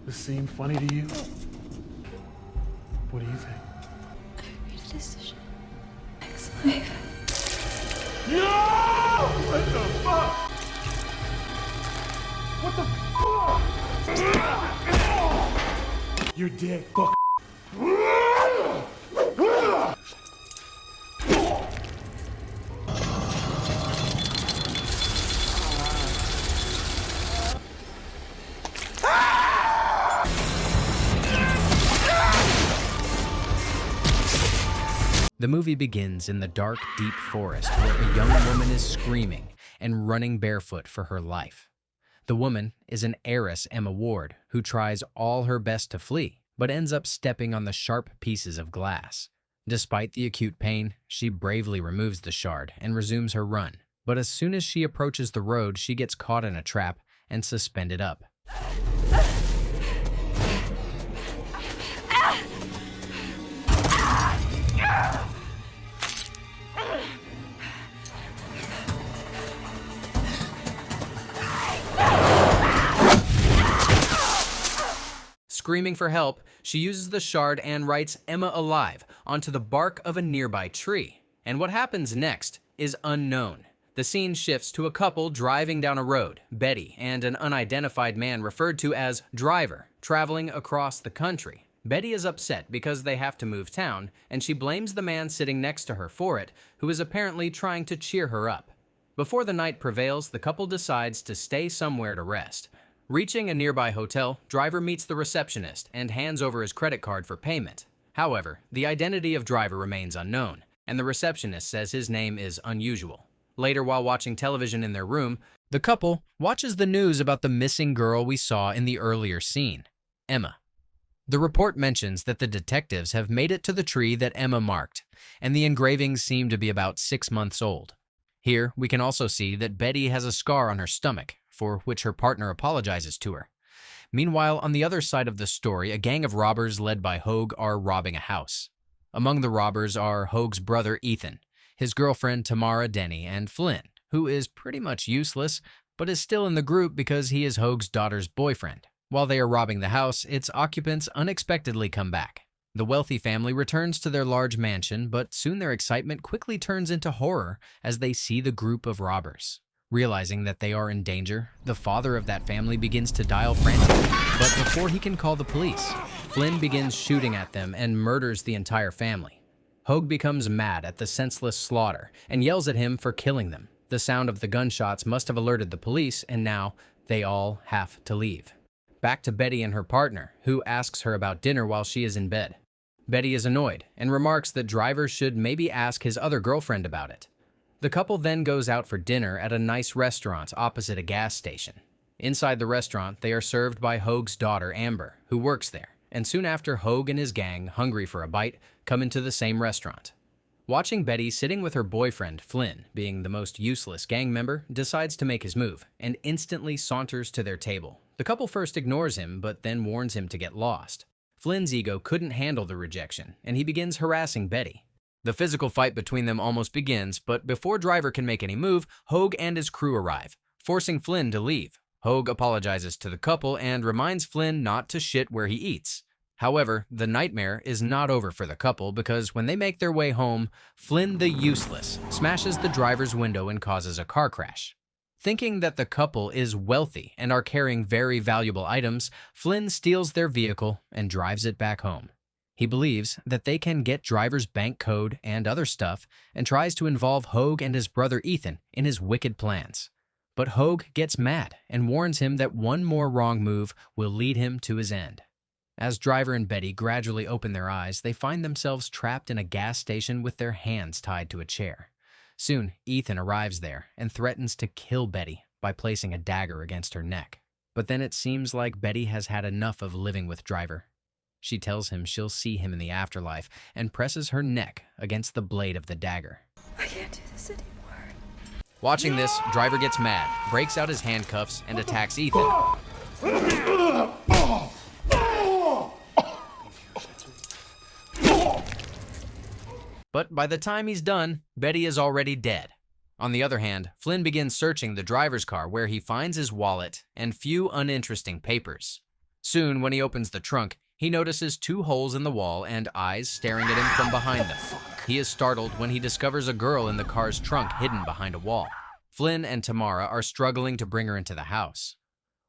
This seem funny to you? What do you think? I made a decision. Ex-wife. No! What the fuck? What the fuck? You're dead, fuck. The movie begins in the dark, deep forest where a young woman is screaming and running barefoot for her life. The woman is an heiress, Emma Ward, who tries all her best to flee, but ends up stepping on the sharp pieces of glass. Despite the acute pain, she bravely removes the shard and resumes her run. But as soon as she approaches the road, she gets caught in a trap and suspended up. Screaming for help, she uses the shard and writes "Emma alive" onto the bark of a nearby tree. And what happens next is unknown. The scene shifts to a couple driving down a road, Betty and an unidentified man referred to as Driver, traveling across the country. Betty is upset because they have to move town, and she blames the man sitting next to her for it, who is apparently trying to cheer her up. Before the night prevails, the couple decides to stay somewhere to rest. Reaching a nearby hotel, Driver meets the receptionist and hands over his credit card for payment. However, the identity of Driver remains unknown, and the receptionist says his name is unusual. Later, while watching television in their room, the couple watches the news about the missing girl we saw in the earlier scene, Emma. The report mentions that the detectives have made it to the tree that Emma marked, and the engravings seem to be about 6 months old. Here, we can also see that Betty has a scar on her stomach, for which her partner apologizes to her. Meanwhile, on the other side of the story, a gang of robbers led by Hogue are robbing a house. Among the robbers are Hogue's brother Ethan, his girlfriend Tamara Denny, and Flynn, who is pretty much useless, but is still in the group because he is Hogue's daughter's boyfriend. While they are robbing the house, its occupants unexpectedly come back. The wealthy family returns to their large mansion, but soon their excitement quickly turns into horror as they see the group of robbers. Realizing that they are in danger, the father of that family begins to dial frantically. But before he can call the police, Flynn begins shooting at them and murders the entire family. Hogue becomes mad at the senseless slaughter and yells at him for killing them. The sound of the gunshots must have alerted the police, and now they all have to leave. Back to Betty and her partner, who asks her about dinner while she is in bed. Betty is annoyed and remarks that Driver should maybe ask his other girlfriend about it. The couple then goes out for dinner at a nice restaurant opposite a gas station. Inside the restaurant, they are served by Hogue's daughter, Amber, who works there, and soon after, Hogue and his gang, hungry for a bite, come into the same restaurant. Watching Betty sitting with her boyfriend, Flynn, being the most useless gang member, decides to make his move and instantly saunters to their table. The couple first ignores him, but then warns him to get lost. Flynn's ego couldn't handle the rejection, and he begins harassing Betty. The physical fight between them almost begins, but before Driver can make any move, Hogue and his crew arrive, forcing Flynn to leave. Hogue apologizes to the couple and reminds Flynn not to shit where he eats. However, the nightmare is not over for the couple because when they make their way home, Flynn the Useless smashes the driver's window and causes a car crash. Thinking that the couple is wealthy and are carrying very valuable items, Flynn steals their vehicle and drives it back home. He believes that they can get Driver's bank code and other stuff and tries to involve Hogue and his brother Ethan in his wicked plans. But Hogue gets mad and warns him that one more wrong move will lead him to his end. As Driver and Betty gradually open their eyes, they find themselves trapped in a gas station with their hands tied to a chair. Soon, Ethan arrives there and threatens to kill Betty by placing a dagger against her neck. But then it seems like Betty has had enough of living with Driver. She tells him she'll see him in the afterlife and presses her neck against the blade of the dagger. I can't do this anymore. Watching this, Driver gets mad, breaks out his handcuffs, and attacks Ethan. But by the time he's done, Betty is already dead. On the other hand, Flynn begins searching the driver's car where he finds his wallet and few uninteresting papers. Soon, when he opens the trunk, he notices 2 holes in the wall and eyes staring at him from behind them. He is startled when he discovers a girl in the car's trunk hidden behind a wall. Flynn and Tamara are struggling to bring her into the house,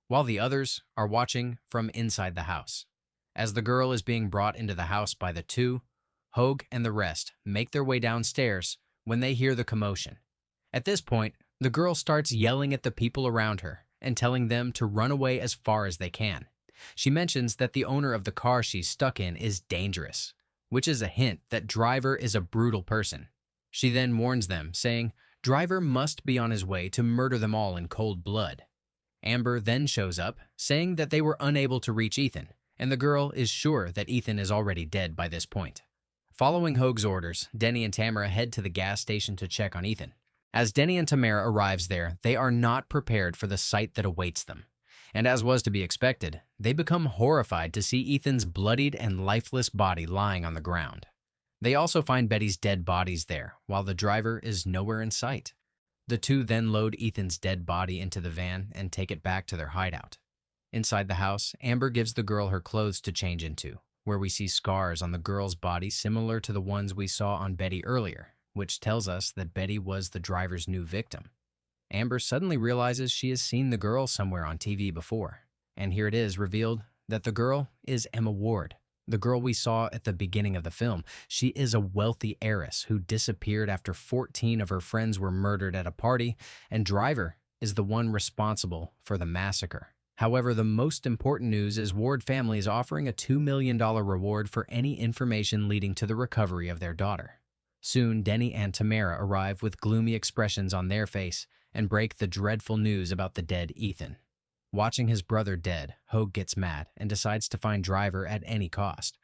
while the others are watching from inside the house. As the girl is being brought into the house by the two, Hogue and the rest make their way downstairs when they hear the commotion. At this point, the girl starts yelling at the people around her and telling them to run away as far as they can. She mentions that the owner of the car she's stuck in is dangerous, which is a hint that Driver is a brutal person. She then warns them, saying Driver must be on his way to murder them all in cold blood. Amber then shows up, saying that they were unable to reach Ethan, and the girl is sure that Ethan is already dead by this point. Following Hogue's orders, Denny and Tamara head to the gas station to check on Ethan. As Denny and Tamara arrives there, they are not prepared for the sight that awaits them. And as was to be expected, they become horrified to see Ethan's bloodied and lifeless body lying on the ground. They also find Betty's dead bodies there, while the driver is nowhere in sight. The two then load Ethan's dead body into the van and take it back to their hideout. Inside the house, Amber gives the girl her clothes to change into, where we see scars on the girl's body similar to the ones we saw on Betty earlier, which tells us that Betty was the driver's new victim. Amber suddenly realizes she has seen the girl somewhere on TV before, and here it is revealed that the girl is Emma Ward, the girl we saw at the beginning of the film. She is a wealthy heiress who disappeared after 14 of her friends were murdered at a party, and Driver is the one responsible for the massacre. However, the most important news is Ward family is offering a $2 million reward for any information leading to the recovery of their daughter. Soon, Denny and Tamara arrive with gloomy expressions on their face and break the dreadful news about the dead Ethan. Watching his brother dead, Hogue gets mad and decides to find Driver at any cost.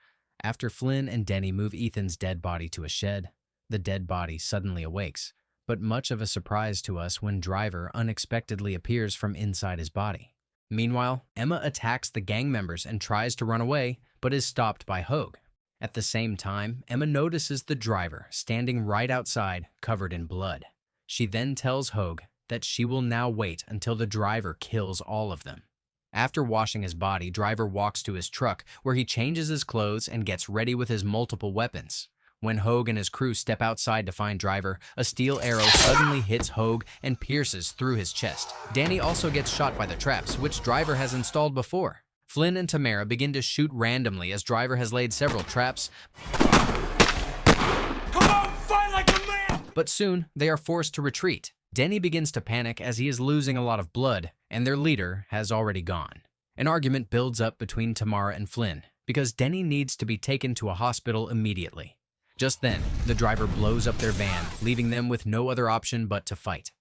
After Flynn and Denny move Ethan's dead body to a shed, the dead body suddenly awakes, but much of a surprise to us when Driver unexpectedly appears from inside his body. Meanwhile, Emma attacks the gang members and tries to run away, but is stopped by Hogue. At the same time, Emma notices the driver standing right outside, covered in blood. She then tells Hogue that she will now wait until the driver kills all of them. After washing his body, Driver walks to his truck, where he changes his clothes and gets ready with his multiple weapons. When Hogue and his crew step outside to find Driver, a steel arrow suddenly hits Hogue and pierces through his chest. Danny also gets shot by the traps, which Driver has installed before. Flynn and Tamara begin to shoot randomly as Driver has laid several traps. Come on, fight like a man! But soon, they are forced to retreat. Denny begins to panic as he is losing a lot of blood, and their leader has already gone. An argument builds up between Tamara and Flynn, because Denny needs to be taken to a hospital immediately. Just then, the driver blows up their van, leaving them with no other option but to fight.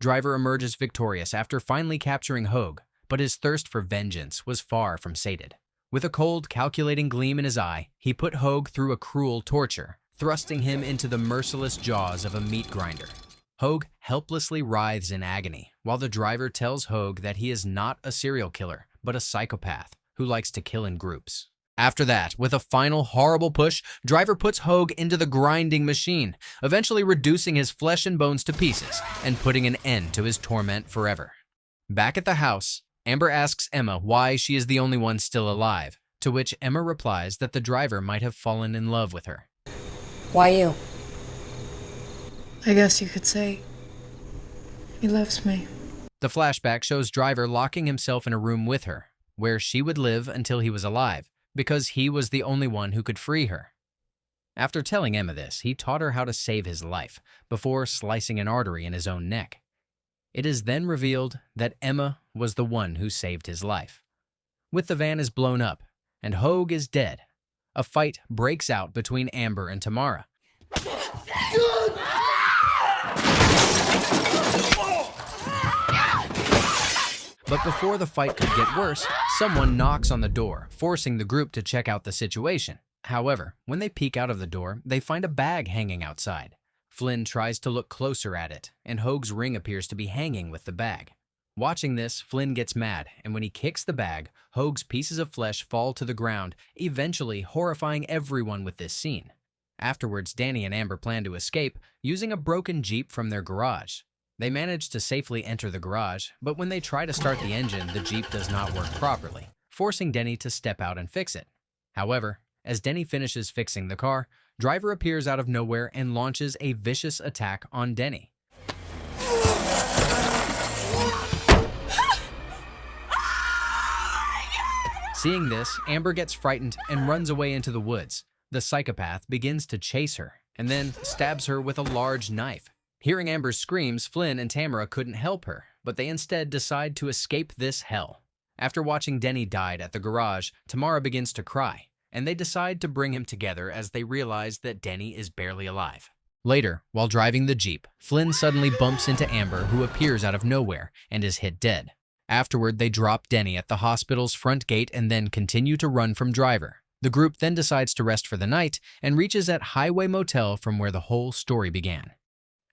Driver emerges victorious after finally capturing Hogue, but his thirst for vengeance was far from sated. With a cold, calculating gleam in his eye, he put Hogue through a cruel torture, thrusting him into the merciless jaws of a meat grinder. Hogue helplessly writhes in agony, while the driver tells Hogue that he is not a serial killer, but a psychopath who likes to kill in groups. After that, with a final horrible push, Driver puts Hogue into the grinding machine, eventually reducing his flesh and bones to pieces and putting an end to his torment forever. Back at the house, Amber asks Emma why she is the only one still alive, to which Emma replies that the driver might have fallen in love with her. Why you? I guess you could say he loves me. The flashback shows Driver locking himself in a room with her, where she would live until he was alive, because he was the only one who could free her. After telling Emma this, he taught her how to save his life, before slicing an artery in his own neck. It is then revealed that Emma was the one who saved his life. With the van is blown up, and Hogue is dead, a fight breaks out between Amber and Tamara. But before the fight could get worse, someone knocks on the door, forcing the group to check out the situation. However, when they peek out of the door, they find a bag hanging outside. Flynn tries to look closer at it, and Hogue's ring appears to be hanging with the bag. Watching this, Flynn gets mad, and when he kicks the bag, Hogue's pieces of flesh fall to the ground, eventually horrifying everyone with this scene. Afterwards, Danny and Amber plan to escape, using a broken Jeep from their garage. They manage to safely enter the garage, but when they try to start the engine, the Jeep does not work properly. forcing Denny to step out and fix it. However, as Denny finishes fixing the car, Driver appears out of nowhere and launches a vicious attack on Denny. Seeing this, Amber gets frightened and runs away into the woods. The psychopath begins to chase her and then stabs her with a large knife. Hearing Amber's screams, Flynn and Tamara couldn't help her, but they instead decide to escape this hell. After watching Denny die at the garage, Tamara begins to cry, and they decide to bring him together as they realize that Denny is barely alive. Later, while driving the Jeep, Flynn suddenly bumps into Amber, who appears out of nowhere and is hit dead. Afterward, they drop Denny at the hospital's front gate and then continue to run from Driver. The group then decides to rest for the night and reaches at Highway Motel from where the whole story began.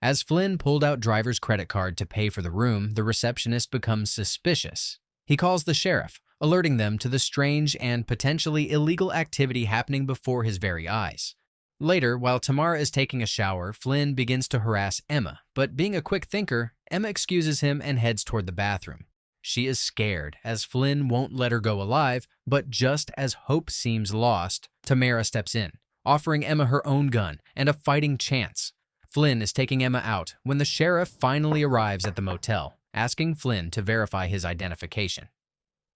As Flynn pulled out Driver's credit card to pay for the room, the receptionist becomes suspicious. He calls the sheriff, alerting them to the strange and potentially illegal activity happening before his very eyes. Later, while Tamara is taking a shower, Flynn begins to harass Emma, but being a quick thinker, Emma excuses him and heads toward the bathroom. She is scared as Flynn won't let her go alive, but just as hope seems lost, Tamara steps in, offering Emma her own gun and a fighting chance. Flynn is taking Emma out when the sheriff finally arrives at the motel, asking Flynn to verify his identification.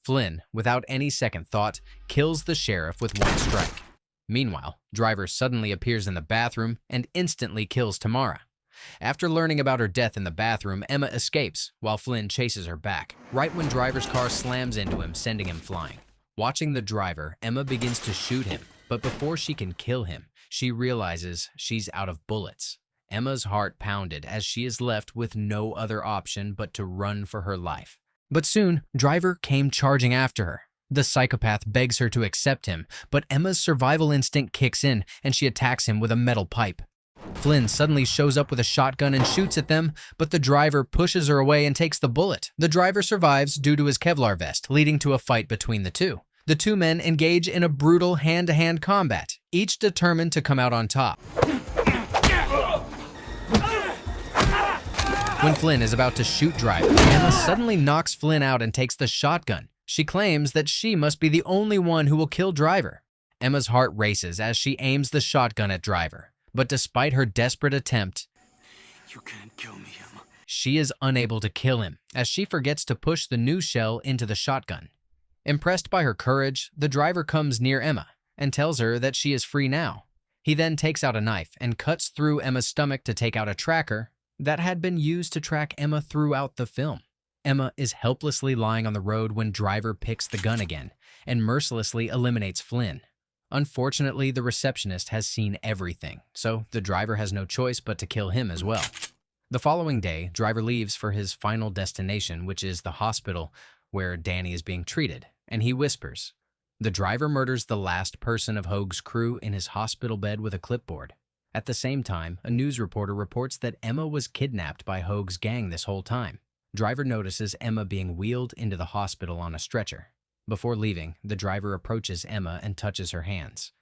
Flynn, without any second thought, kills the sheriff with one strike. Meanwhile, Driver suddenly appears in the bathroom and instantly kills Tamara. After learning about her death in the bathroom, Emma escapes while Flynn chases her back, right when Driver's car slams into him, sending him flying. Watching the Driver, Emma begins to shoot him, but before she can kill him, she realizes she's out of bullets. Emma's heart pounded as she is left with no other option but to run for her life. But soon, Driver came charging after her. The psychopath begs her to accept him, but Emma's survival instinct kicks in and she attacks him with a metal pipe. Flynn suddenly shows up with a shotgun and shoots at them, but the Driver pushes her away and takes the bullet. The Driver survives due to his Kevlar vest, leading to a fight between the two. The two men engage in a brutal hand-to-hand combat, each determined to come out on top. When Flynn is about to shoot Driver, Emma suddenly knocks Flynn out and takes the shotgun. She claims that she must be the only one who will kill Driver. Emma's heart races as she aims the shotgun at Driver. But despite her desperate attempt, You can't kill me, Emma. she is unable to kill him as she forgets to push the new shell into the shotgun. Impressed by her courage, the Driver comes near Emma and tells her that she is free now. He then takes out a knife and cuts through Emma's stomach to take out a tracker that had been used to track Emma throughout the film. Emma is helplessly lying on the road when Driver picks the gun again and mercilessly eliminates Flynn. Unfortunately, the receptionist has seen everything, so the Driver has no choice but to kill him as well. The following day, Driver leaves for his final destination, which is the hospital where Danny is being treated, and he whispers. The Driver murders the last person of Hoag's crew in his hospital bed with a clipboard. At the same time, a news reporter reports that Emma was kidnapped by Hoag's gang this whole time. Driver notices Emma being wheeled into the hospital on a stretcher. Before leaving, the Driver approaches Emma and touches her hands.